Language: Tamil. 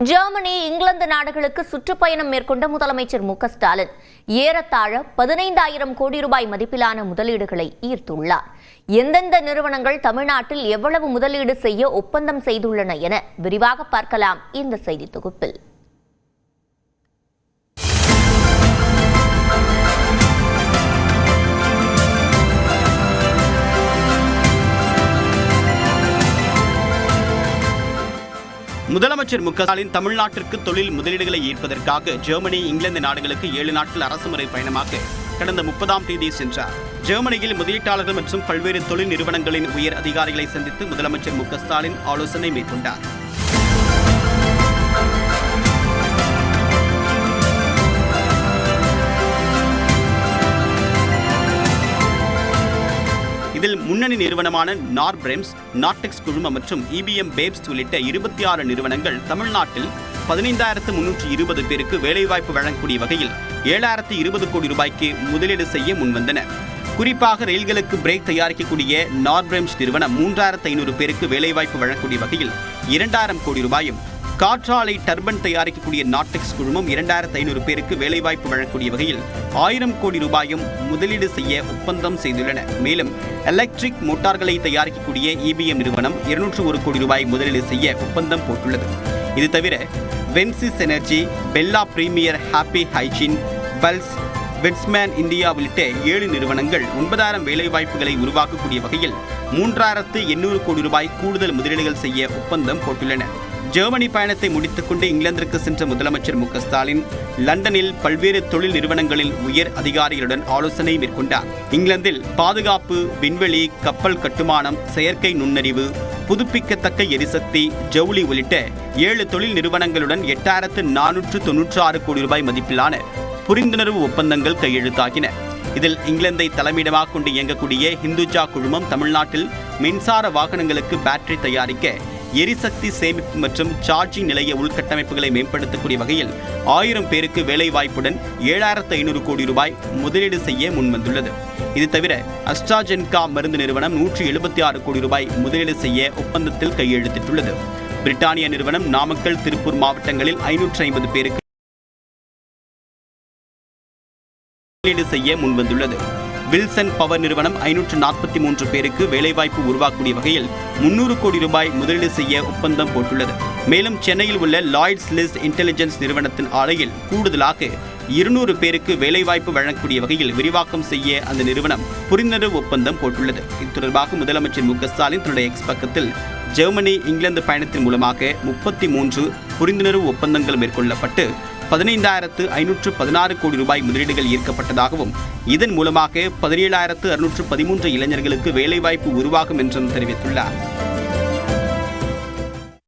ஜெர்மனி, இங்கிலாந்து நாடுகளுக்கு சுற்றுப்பயணம் மேற்கொண்ட முதலமைச்சர் மு.க.ஸ்டாலின் ஏறத்தாழ 15,000 கோடி ரூபாய் மதிப்பிலான முதலீடுகளை ஈர்த்துள்ளார். எந்தெந்த நிறுவனங்கள் தமிழ்நாட்டில் எவ்வளவு முதலீடு செய்ய ஒப்பந்தம் செய்துள்ளன என விரிவாக பார்க்கலாம் இந்த செய்தி தொகுப்பில். முதலமைச்சர் மு.க.ஸ்டாலின் தமிழ்நாட்டிற்கு தொழில் முதலீடுகளை ஈர்ப்பதற்காக ஜெர்மனி, இங்கிலாந்து நாடுகளுக்கு 7 நாட்கள் அரசுமுறை பயணமாக கடந்த 30ஆம் தேதி சென்றார். ஜெர்மனியில் முதலீட்டாளர்கள் மற்றும் பல்வேறு தொழில் நிறுவனங்களின் உயர் அதிகாரிகளை சந்தித்து முதலமைச்சர் மு.க.ஸ்டாலின் ஆலோசனை மேற்கொண்டார். இதில் முன்னணி நிறுவனமான நார்பிரெம்ஸ், நார்டெக்ஸ் குழுமம் மற்றும் EBM பேப்ஸ் உள்ளிட்ட 26 நிறுவனங்கள் தமிழ்நாட்டில் 15,320 பேருக்கு வேலைவாய்ப்பு வழங்கக்கூடிய வகையில் 7,020 கோடி ரூபாய்க்கு முதலீடு செய்ய முன்வந்தன. குறிப்பாக ரயில்களுக்கு பிரேக் தயாரிக்கக்கூடிய நார்பிரெம்ஸ் நிறுவனம் 3,500 பேருக்கு வேலைவாய்ப்பு வழங்கக்கூடிய வகையில் 2,000 கோடி ரூபாயும், காற்றாலை டர்பன் தயாரிக்கக்கூடிய நார்டெக்ஸ் குழுமம் 2,500 பேருக்கு வேலைவாய்ப்பு வழங்கக்கூடிய வகையில் 1,000 கோடி ரூபாயும் முதலீடு செய்ய ஒப்பந்தம் செய்துள்ளன. மேலும் எலக்ட்ரிக் மோட்டார்களை தயாரிக்கக்கூடிய EBM நிறுவனம் 201 கோடி ரூபாய் முதலீடு செய்ய ஒப்பந்தம் போட்டுள்ளது. இது தவிர Vensys Energy, Bella Premier, Happy Hygiene, Pulse, Weizmann India உள்ளிட்ட 7 நிறுவனங்கள் 9,000 வேலைவாய்ப்புகளை உருவாக்கக்கூடிய வகையில் 3,800 கோடி ரூபாய் கூடுதல் முதலீடுகள் செய்ய ஒப்பந்தம் போட்டுள்ளன. ஜெர்மனி பயணத்தை முடித்துக்கொண்டு இங்கிலாந்திற்கு சென்ற முதலமைச்சர் மு.க.ஸ்டாலின் லண்டனில் பல்வேறு தொழில் நிறுவனங்களில் உயர் அதிகாரிகளுடன் ஆலோசனை மேற்கொண்டார். இங்கிலாந்தில் பாதுகாப்பு, விண்வெளி, கப்பல் கட்டுமானம், செயற்கை நுண்ணறிவு, புதுப்பிக்கத்தக்க எரிசக்தி, ஜவுளி உள்ளிட்ட 7 தொழில் நிறுவனங்களுடன் 8,496 கோடி ரூபாய் மதிப்பிலான புரிந்துணர்வு ஒப்பந்தங்கள் கையெழுத்தாகின. இதில் இங்கிலாந்தை தலைமையிடமாக கொண்டு இயங்கக்கூடிய ஹிந்துஜா குழுமம் தமிழ்நாட்டில் மின்சார வாகனங்களுக்கு பேட்டரி தயாரிக்க, எரிசக்தி சேமிப்பு மற்றும் சார்ஜிங் நிலைய உள்கட்டமைப்புகளை மேம்படுத்தக்கூடிய வகையில் 1,000 பேருக்கு வேலைவாய்ப்புடன் 7,500 கோடி ரூபாய் முதலீடு செய்ய முன்வந்துள்ளது. இது தவிர அஸ்ட்ராஜென்கா மருந்து நிறுவனம் 176 கோடி ரூபாய் முதலீடு செய்ய ஒப்பந்தத்தில் கையெழுத்திட்டுள்ளது. பிரிட்டானியா நிறுவனம் நாமக்கல், திருப்பூர் மாவட்டங்களில் 550 பேருக்கு முதலீடு செய்ய முன்வந்துள்ளது. வில்சன் பவர் நிறுவனம் 543 பேருக்கு வேலைவாய்ப்பு உருவாக்கக்கூடிய வகையில் 300 கோடி ரூபாய் முதலீடு செய்ய ஒப்பந்தம் போட்டுள்ளது. மேலும் சென்னையில் உள்ள லாய்ட்ஸ் லிஸ்ட் இன்டெலிஜென்ஸ் நிறுவனத்தின் ஆலையில் கூடுதலாக 200 பேருக்கு வேலைவாய்ப்பு வழங்கக்கூடிய வகையில் விரிவாக்கம் செய்ய அந்த நிறுவனம் புரிந்துணர்வு ஒப்பந்தம் போட்டுள்ளது. இது தொடர்பாக முதலமைச்சர் மு.க.ஸ்டாலின் தன்னுடைய எக்ஸ் பக்கத்தில் ஜெர்மனி, இங்கிலாந்து பயணத்தின் மூலமாக 33 புரிந்துணர்வு ஒப்பந்தங்கள் மேற்கொள்ளப்பட்டு 15,516 கோடி ரூபாய் முதலீடுகள் ஈர்க்கப்பட்டதாகவும், இதன் மூலமாக 17,613 இளைஞர்களுக்கு வேலைவாய்ப்பு உருவாகும் என்றும் தெரிவித்துள்ளார்.